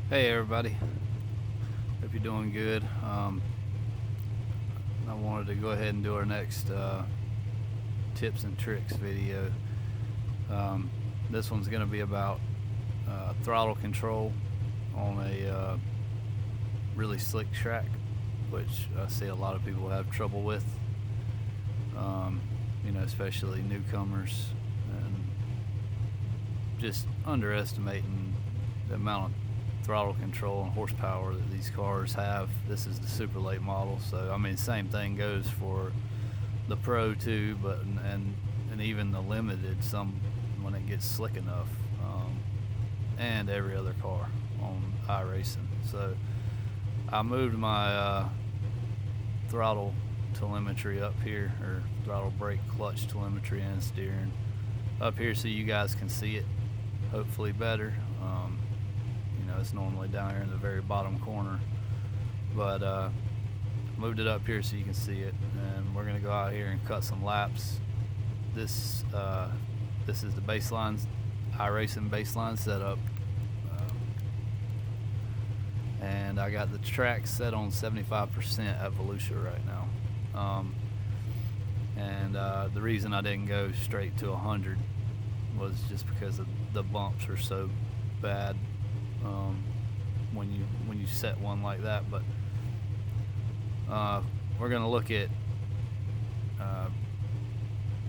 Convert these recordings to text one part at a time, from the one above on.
Hey everybody, hope you're doing good. I wanted to go ahead and do our next tips and tricks video. This one's going to be about throttle control on a really slick track, which I see a lot of people have trouble with, especially newcomers, and just underestimating the amount of throttle control and horsepower that these cars have. This is the super late model, so I mean same thing goes for the Pro too, but and even the limited, some when it gets slick enough, and every other car on iRacing. So I moved my throttle telemetry up here, or throttle brake clutch telemetry and steering up here so you guys can see it hopefully better. It's normally down here in the very bottom corner, but moved it up here so you can see it, and we're going to go out here and cut some laps. This is the baseline iRacing baseline setup, and I got the track set on 75% at Volusia right now, and the reason I didn't go straight to 100 was just because the bumps are so bad when you set one like that. But we're going to look at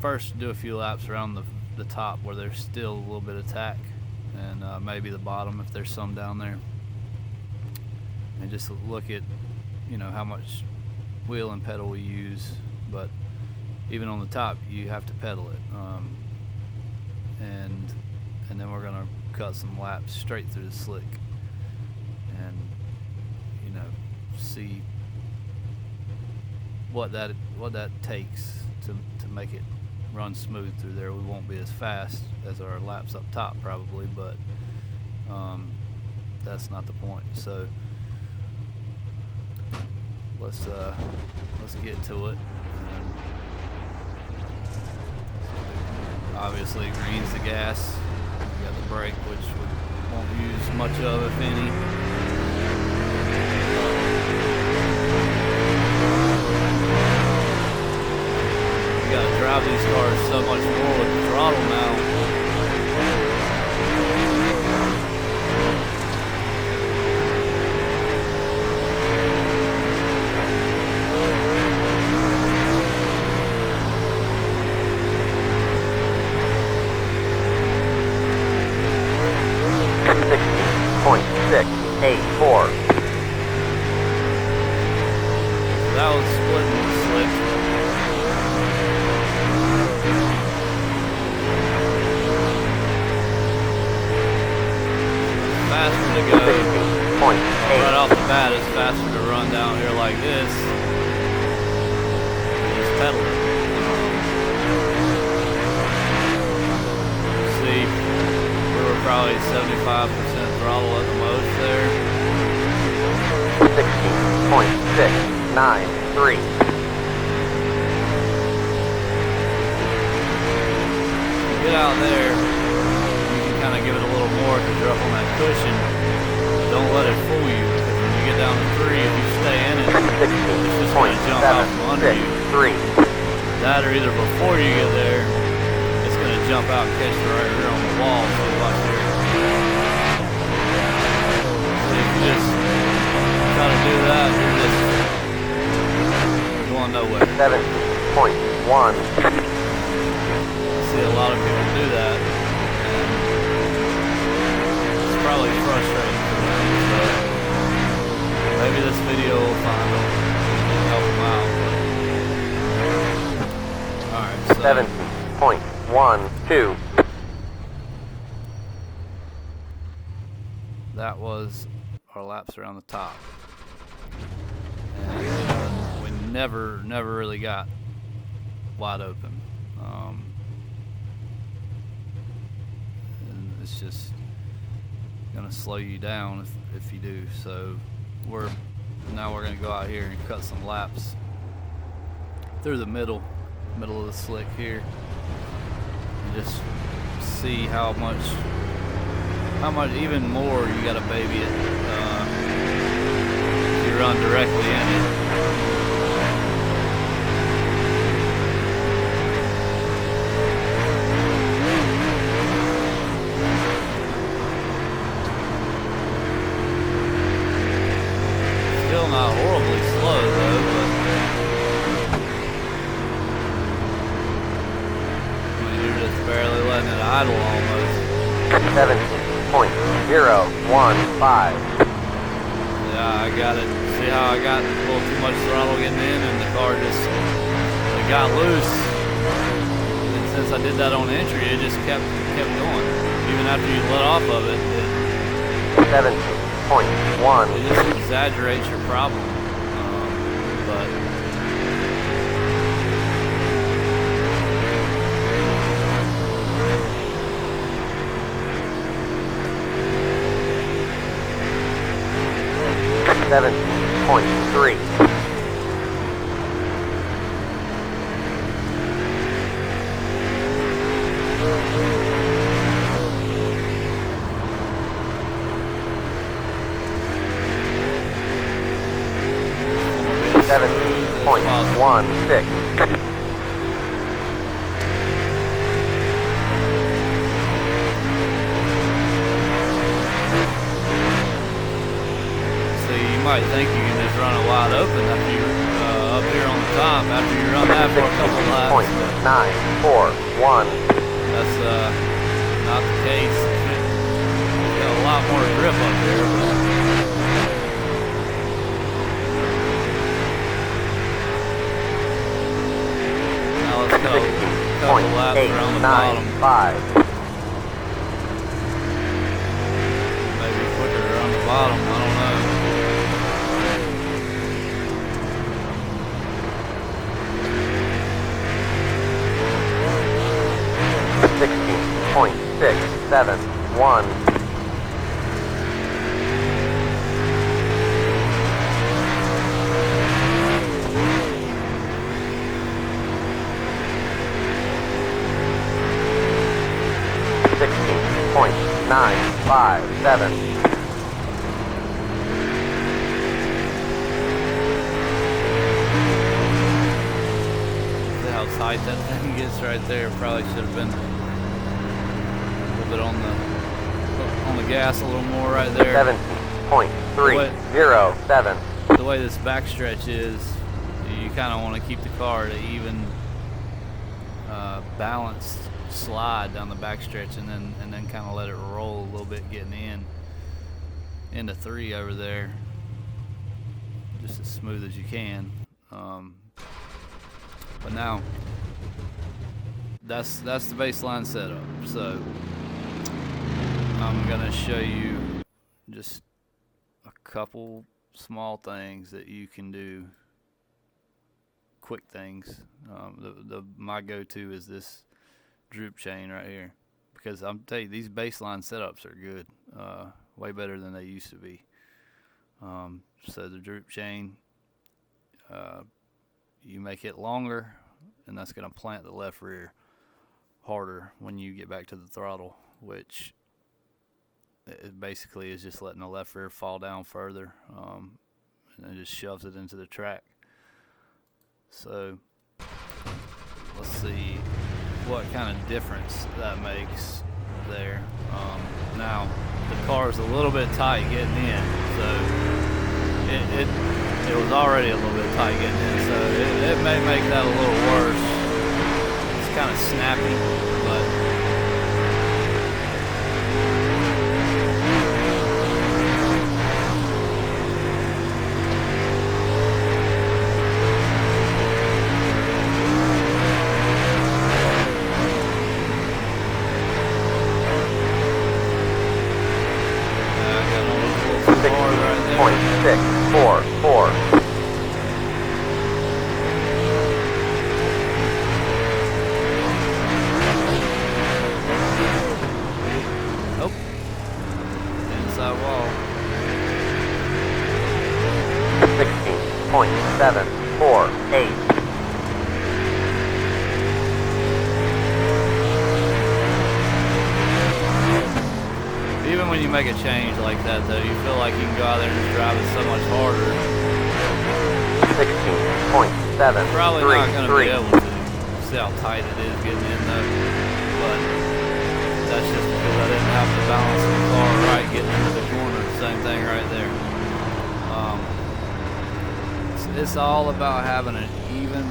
first do a few laps around the top where there's still a little bit of tack, and maybe the bottom if there's some down there, and just look at how much wheel and pedal we use. But even on the top you have to pedal it, and then we're going to cut some laps straight through the slick, and see what that takes to make it run smooth through there. We won't be as fast as our laps up top probably, but that's not the point. So let's get to it. Obviously green's the gas. We got the brake, which we won't use much of, if any. You gotta drive these cars so much more with the throttle now. That was splitting the slick. Faster to go. Right off the bat, it's faster to run down here like this. Just pedal it. See, we were probably 75% throttle at the most there. 16.693. Get out there, you can kind of give it a little more because you're up on that cushion. Don't let it fool you, because when you get down to 3, if you stay in it, it's just going to jump out from under you. That, or either before you get there, it's going to jump out and catch you right here on the wall. So watch here. So if you just try to do that, you're just going nowhere. 7.1. See a lot of people do that, and it's probably frustrating for them. So maybe this video will find them, help them out. Alright, so 7.12. that was our laps around the top, and we never really got wide open. And it's just gonna slow you down if you do. So now we're gonna go out here and cut some laps through the middle of the slick here, and just see how much even more you gotta baby it run directly in it. Still not horribly slow though, but I mean, you're just barely letting it idle almost. 17.015. Yeah, I got it. See how I got a little too much throttle getting in and the car just it got loose. And since I did that on entry, it just kept going. Even after you let off of it, 17.1. it just exaggerates your problem. But 17.3. .16. you might think you can just run it wide open after you up here on the top after you run that for a couple laps. 941. That's not the case. You got a lot more grip up here. Now let's go a couple laps around the bottom. 6.895. Maybe quicker around the bottom. I don't know. 16.671. .957. See how tight that thing gets right there. Probably should have been a little bit on the gas a little more right there. 17.307. The way this backstretch is, you kind of want to keep the car at an even balanced slide down the backstretch, and then kind of let it roll a little bit getting into 3 over there, just as smooth as you can. But now that's the baseline setup. So I'm gonna show you just a couple small things that you can do, quick things. My go-to is this droop chain right here, because I'm telling you, these baseline setups are good, way better than they used to be. So the droop chain, you make it longer, and that's going to plant the left rear harder when you get back to the throttle, which it basically is just letting the left rear fall down further, and it just shoves it into the track. So let's see what kind of difference that makes there. Now the car is a little bit tight getting in, so it was already a little bit tight getting in, so it may make that a little worse. It's kind of snappy, but inside wall. 16.748. Even when you make a change like that, though, you feel like you can go out there and just drive it so much harder. 16.733. Probably not going to be able to see how tight it is getting in though, but that's just because I didn't have the balance of the car right getting into the corner. Same thing right there. It's all about having an even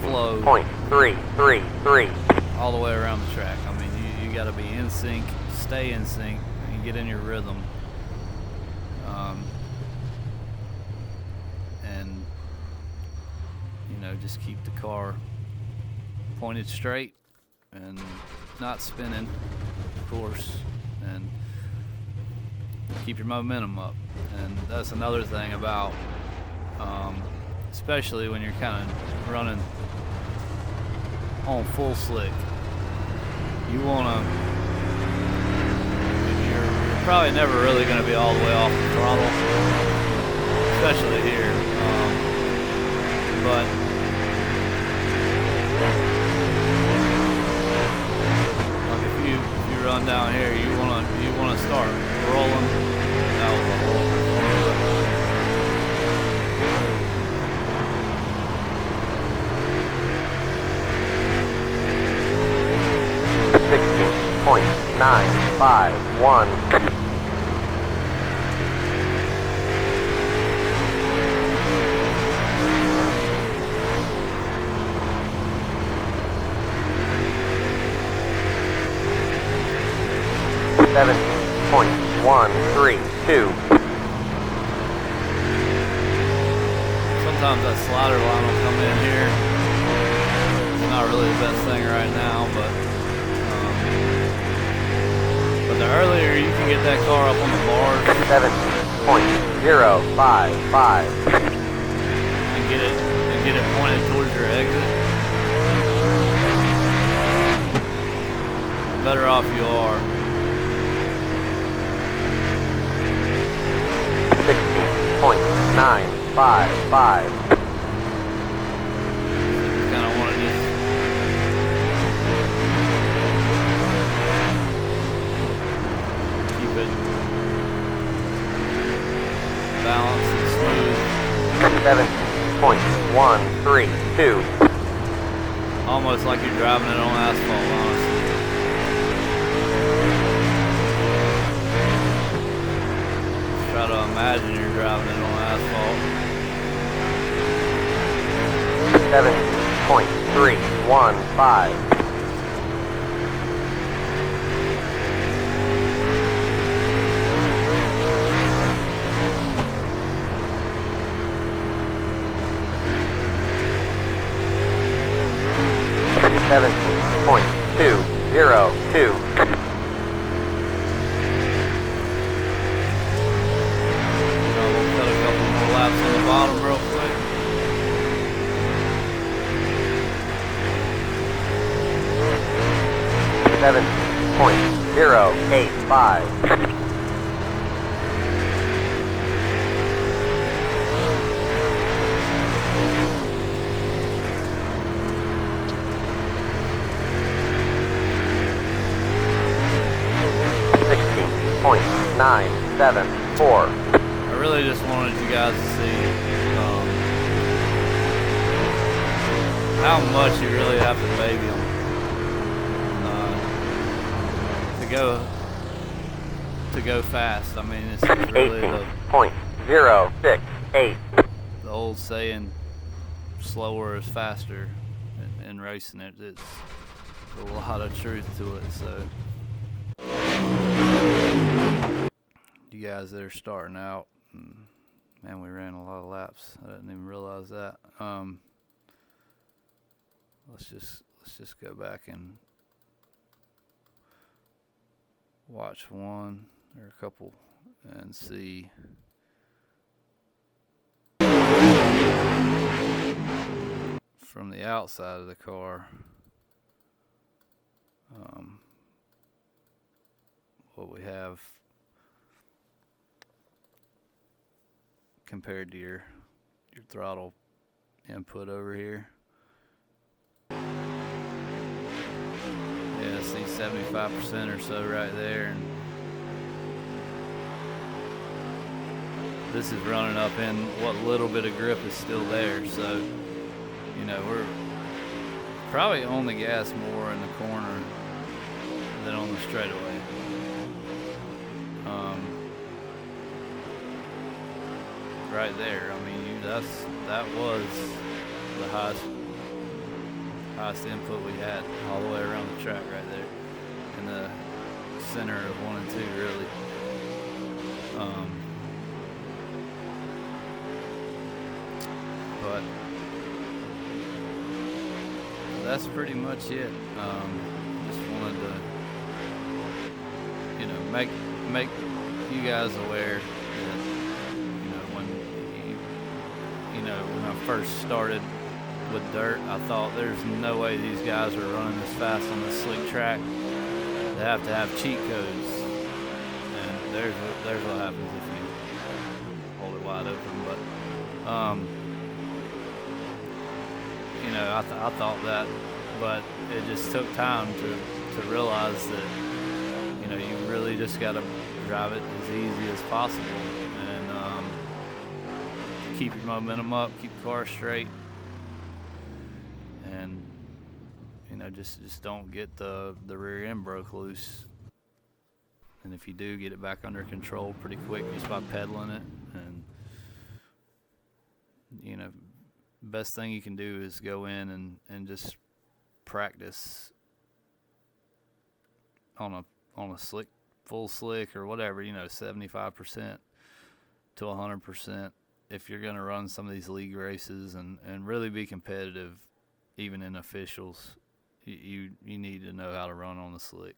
flow 17.333. all the way around the track. I mean, you got to be in sync, stay in sync, and get in your rhythm. And you know, just keep the car pointed straight and not spinning, of course, and keep your momentum up. And that's another thing about, especially when you're kind of running on full slick, you want to, you're probably never really going to be all the way off the throttle, especially here, but like if you run down here, you want to start rolling. That was a roll. 16.951. 17.132. Sometimes that slider line will come in here. It's not really the best thing right now, but the earlier you can get that car up on the bars 7.055. and get it pointed towards your exit, the better off you are. 16.955. You kind of want to just keep it balanced and smooth. 7.132. Almost like you're driving it on asphalt, honestly. Try to imagine you're driving it on asphalt. 7.315. 17.202. We'll cut a couple more laps on the bottom real quick. Seven point zero eight five. 974. I really just wanted you guys to see how much you really have to baby them to go fast. I mean, it's really the 18.068. the old saying, slower is faster in racing. It's a lot of truth to it. So you guys that are starting out, man, we ran a lot of laps. I didn't even realize that. Let's just go back and watch one or a couple and see. From the outside of the car, what we have compared to your throttle input over here. Yeah, see 75% or so right there, and this is running up in what little bit of grip is still there. So, you know, we're probably on the gas more in the corner than on the straightaway. Right there. I mean, that was the highest input we had all the way around the track right there, in the center of 1 and 2, really. But that's pretty much it. Just wanted to, you know, make you guys aware that, you know, when I first started with dirt, I thought there's no way these guys are running this fast on this slick track. They have to have cheat codes, and there's what happens if you hold it wide open. But you know, I thought that, but it just took time to realize that, you know, you really just got to drive it as easy as possible, and keep your momentum up, keep the car straight, and, you know, just don't get the rear end broke loose. And if you do, get it back under control pretty quick just by pedaling it. And, you know, best thing you can do is go in and just practice on a slick, full slick or whatever, you know, 75% to 100%. If you're going to run some of these league races and really be competitive, even in officials, you need to know how to run on the slick.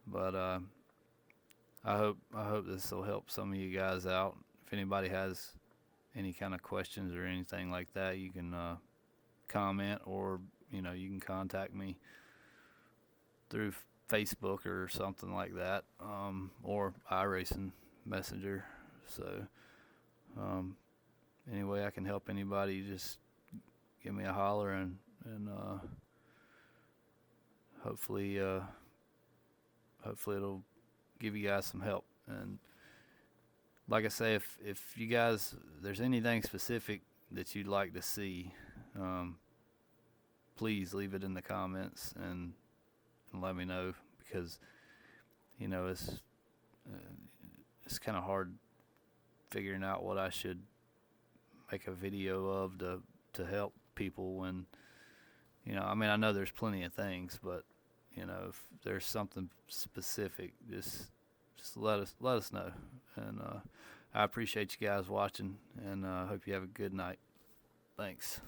But I hope this will help some of you guys out. If anybody has any kind of questions or anything like that, you can comment, or, you know, you can contact me through Facebook or something like that, or iRacing Messenger. So anyway, I can help anybody, just give me a holler, and hopefully it'll give you guys some help. And like I say, if you guys, there's anything specific that you'd like to see, please leave it in the comments and let me know, because, you know, it's kind of hard figuring out what I should make a video of to help people, when, you know, I mean, I know there's plenty of things, but, you know, if there's something specific, just let us know. And I appreciate you guys watching, and hope you have a good night. Thanks.